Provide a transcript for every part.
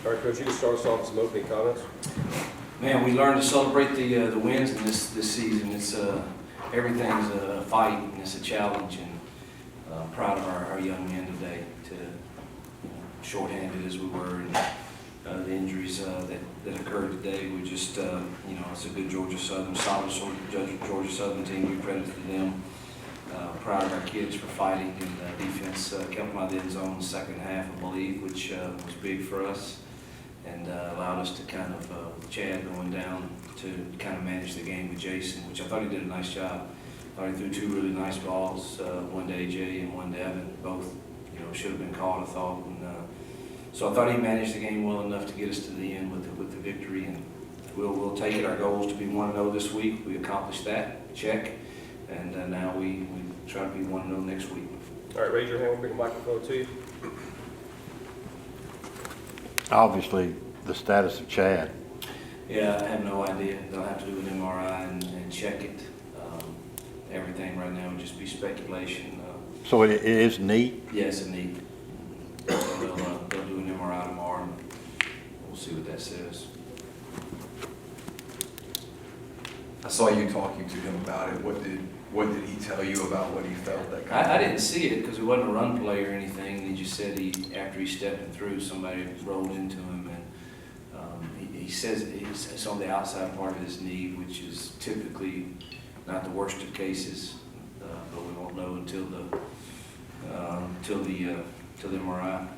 All right, Coach, you can start us off with some opening comments. Man, we learned to celebrate the wins in this season. It's everything's a fight and it's a challenge, and proud of our young men today. To shorthanded as we were, and the injuries that occurred today, we just it's a good Georgia Southern, solid Georgia Southern team. We credit to them. Proud of our kids for fighting, and defense kept them out of the end zone in the second half, I believe, which was big for us. And allowed us to kind of, with Chad going down, to kind of manage the game with Jason, which I thought he did a nice job. I thought he threw two really nice balls, one to AJ and one to Evan. Both, should have been called, I thought. And so I thought he managed the game well enough to get us to the end with the victory. And we'll take it. Our goal is to be 1-0 this week. We accomplished that. Check. And now we try to be 1-0 next week. All right, raise your hand. We'll bring a microphone to you. Obviously, the status of Chad. Yeah, I have no idea. They'll have to do an MRI and check it. Everything right now would just be speculation. So it is knee? Yes, a knee. They'll do an MRI tomorrow, and we'll see what that says. I saw you talking to him about it. What did he tell you about what he felt? I didn't see it because it wasn't a run play or anything. He just said after he stepped through, somebody rolled into him, and he says it's on the outside part of his knee, which is typically not the worst of cases, but we won't know until the MRI.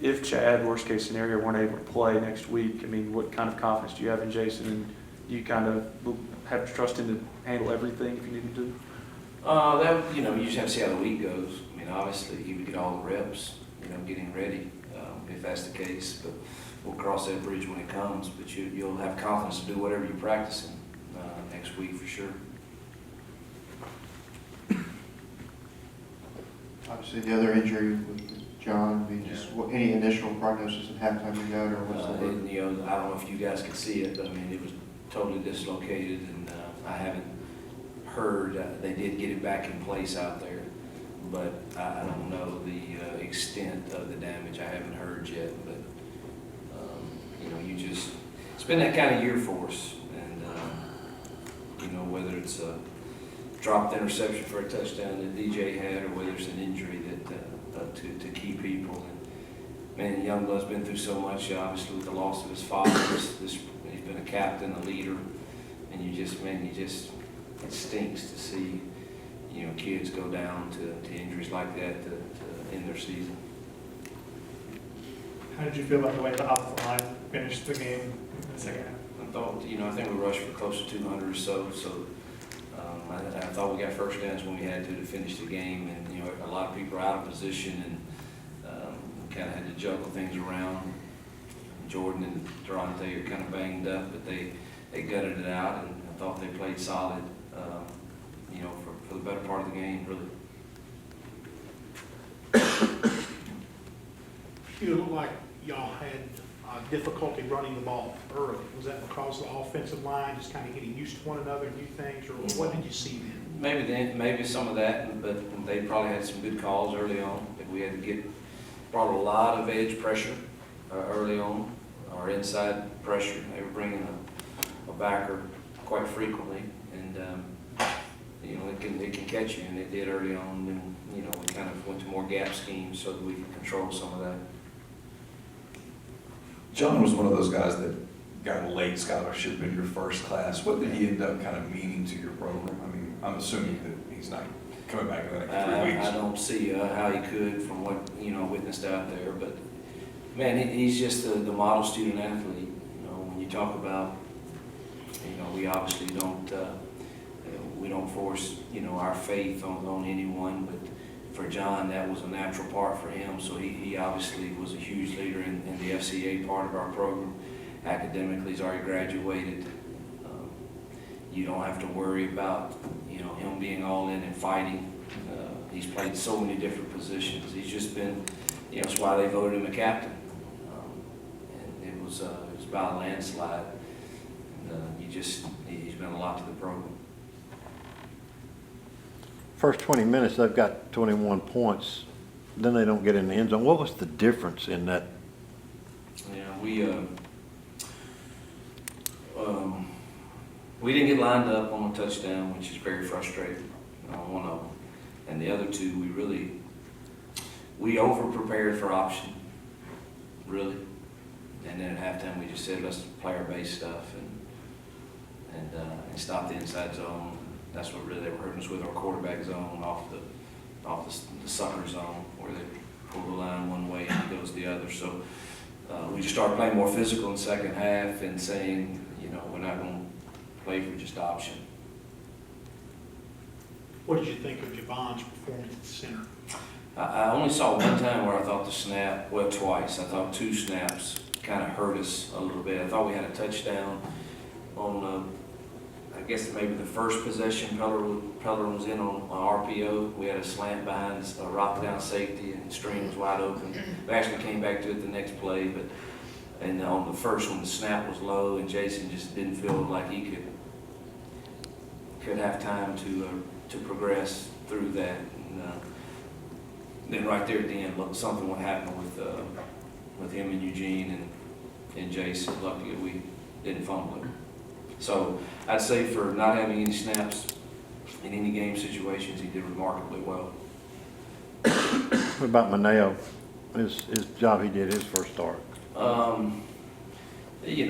If Chad, worst case scenario, weren't able to play next week, I mean, what kind of confidence do you have in Jason, and do you kind of have trust him to handle everything if you need him to? You just have to see how the week goes. I mean, obviously he would get all the reps, getting ready, if that's the case. But we'll cross that bridge when it comes. But you'll have confidence to do whatever you're practicing next week for sure. Obviously, the other injury with John, just any initial prognosis at halftime you got, or what's the word? I don't know if you guys could see it, but I mean, it was totally dislocated, and I haven't heard. They did get it back in place out there, but I don't know the extent of the damage. I haven't heard yet, but it's been that kind of year for us, and whether it's a dropped interception for a touchdown that DJ had, or whether it's an injury that to key people. And man, Youngblood's been through so much, obviously with the loss of his father. He's been a captain, a leader, and it stinks to see kids go down to injuries like that to end their season. How did you feel about the way the offensive line finished the game in the second half? I thought, I think we rushed for close to 200 or so. So I thought we got first downs when we had to finish the game, and a lot of people are out of position, and kind of had to juggle things around. Jordan and Durante are kind of banged up, but they gutted it out, and I thought they played solid, for the better part of the game, really. You look like y'all had difficulty running the ball early. Was that because the offensive line just kind of getting used to one another, new things, or what did you see then? Maybe some of that, but they probably had some good calls early on. We had to brought a lot of edge pressure early on, or inside pressure. They were bringing a backer quite frequently, and it can catch you, and it did early on. And we kind of went to more gap schemes so that we could control some of that. John was one of those guys that got a late scholarship in your first class. What did he end up kind of meaning to your program? I mean, I'm assuming that he's not coming back in the next 3 weeks. I don't see how he could from what witnessed out there, but man, he's just the model student athlete. When you talk about, we obviously don't force our faith on anyone, but for John, that was a natural part for him. So he obviously was a huge leader in the FCA part of our program. Academically, he's already graduated. You don't have to worry about him being all in and fighting. He's played so many different positions. He's just been, that's why they voted him a captain. And it was about a landslide. And he's been a lot to the program. First 20 minutes, they've got 21 points. Then they don't get in the end zone. What was the difference in that Yeah, we didn't get lined up on a touchdown, which is very frustrating on one of them. And the other two, we over-prepared for option, really. And then at halftime, we just said, let's play our base stuff and stop the inside zone. That's what really they were hurting us with, our quarterback zone off the sucker zone, where they pull the line one way and it goes the other. So we just started playing more physical in the second half and saying, we're not going to play for just option. What did you think of Javon's performance at center? I only saw one time where I thought the snap, well, twice. I thought 2 snaps kind of hurt us a little bit. I thought we had a touchdown on, I guess maybe the first possession. Pellerin was in on RPO. We had a slant behind a rock down safety and the stream was wide open. We actually came back to it the next play, and on the first one, the snap was low and Jason just didn't feel like he could have time to progress through that. And then right there at the end, look, something would happen with him and Eugene and Jason. Luckily, we didn't fumble it. So I'd say for not having any snaps in any game situations, he did remarkably well. What about Maneo? His job he did his first start. He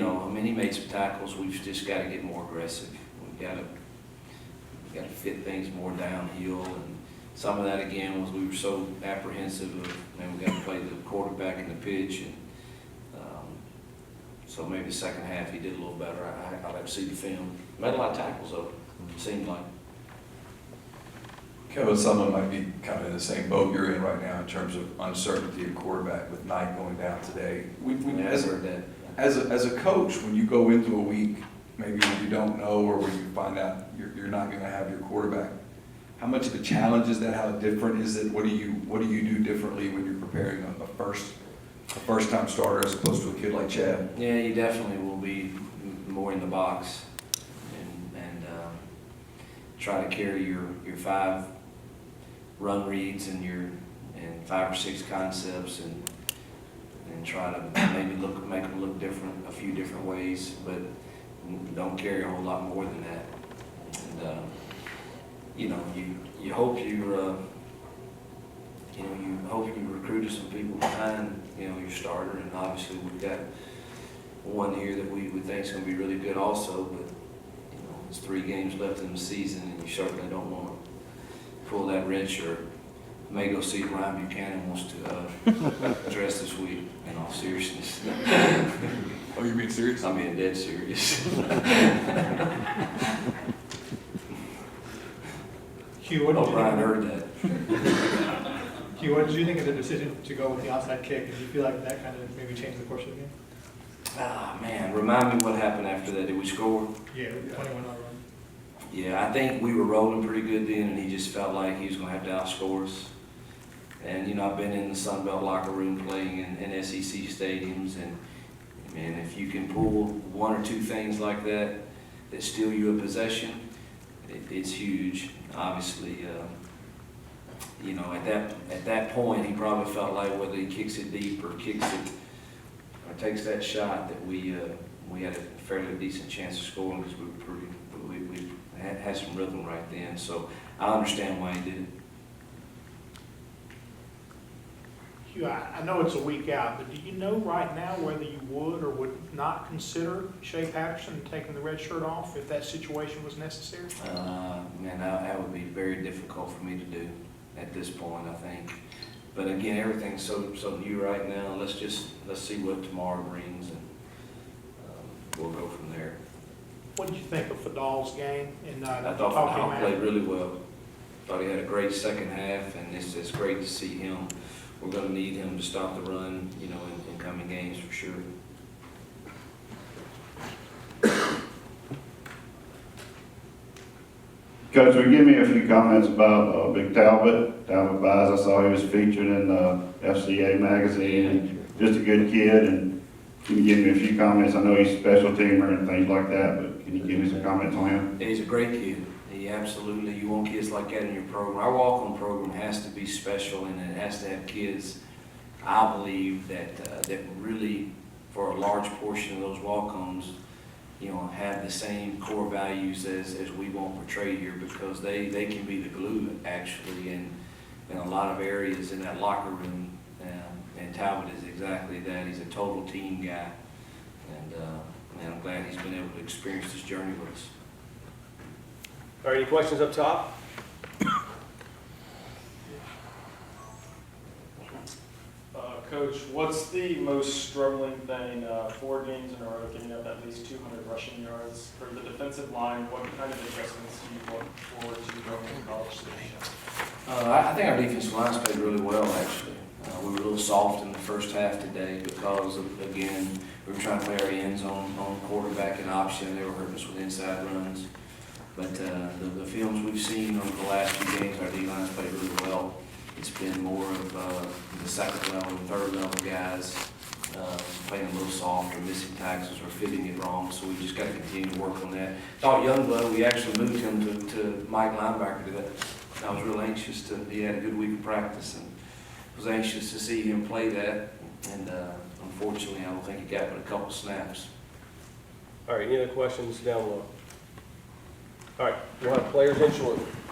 made some tackles. We've just got to get more aggressive. We've got to fit things more downhill, and some of that again was we were so apprehensive of, man, we got to play the quarterback in the pitch, and so maybe the second half he did a little better. I'd like to see the film. Made a lot of tackles though, it seemed like. Kevin, someone might be kind of in the same boat you're in right now in terms of uncertainty of quarterback with Knight going down today. As a coach, when you go into a week, maybe when you don't know or when you find out you're not going to have your quarterback, how much of a challenge is that? How different is it? What do you do differently when you're preparing a first-time starter as opposed to a kid like Chad? Yeah, you definitely will be more in the box and try to carry your 5 run reads and 5 or 6 concepts and try to maybe make them look different a few different ways, but don't carry a whole lot more than that. And you hope you recruited some people behind your starter, and obviously we've got one here that we would think is going to be really good also, but there's 3 games left in the season and you certainly don't want to pull that red shirt. May go see if Ryan Buchanan wants to dress this week, in all seriousness. Oh, you being serious? I'm being dead serious. Hugh, what did you Brian think? heard that. Hugh, what did you think of the decision to go with the onside kick? Did you feel like that kind of maybe changed the course of the game? Ah, man, remind me what happened after that. Did we score? Yeah, 21 run. Yeah, I think we were rolling pretty good then, and he just felt like he was going to have to outscore us. And, I've been in the Sun Belt locker room playing in SEC stadiums, and, man, if you can pull 1 or 2 things like that steal you a possession, it's huge. Obviously, at that point, he probably felt like whether he kicks it deep or kicks it or takes that shot that we had a fairly decent chance of scoring because we had some rhythm right then. So I understand why he did it. Hugh, I know it's a week out, but do you know right now whether you would or would not consider Shea Patterson taking the red shirt off if that situation was necessary? Man, that would be very difficult for me to do at this point, I think. But again, everything's so new right now. Let's see what tomorrow brings, and we'll go from there. What did you think of Fadal's game? I thought Fadal played really well. Thought he had a great second half, and it's great to see him. We're going to need him to stop the run, in coming games for sure. Coach, will you give me a few comments about Big Talbot Baez? I saw he was featured in the FCA magazine, and just a good kid. And can you give me a few comments? I know he's a special teamer and things like that, but can you give me some comments on him? He's a great kid. He absolutely, you want kids like that in your program. Our walk-on program has to be special, and it has to have kids, I believe, that really for a large portion of those walk-ons, have the same core values as we want portrayed here, because they can be the glue actually in a lot of areas in that locker room. And Talbot is exactly that. He's a total team guy. And I'm glad he's been able to experience this journey with us. All right, any questions up top? Coach, what's the most struggling thing, 4 games in a row, getting up at least 200 rushing yards for the defensive line? What kind of adjustments do you look forward to going into college season? I think our defensive line's played really well, actually. We were a little soft in the first half today because, again, we were trying to play our ends on quarterback and option. They were hurting us with inside runs. But the films we've seen over the last few games, our D-line's played really well. It's been more of the second level and third level guys playing a little soft or missing tackles or fitting it wrong. So we just got to continue to work on that. Thought Youngblood, we actually moved him to Mike linebacker today. I was real anxious he had a good week of practice and was anxious to see him play that. And unfortunately, I don't think he got but a couple snaps. All right, any other questions down low? All right, we'll have players in shortly.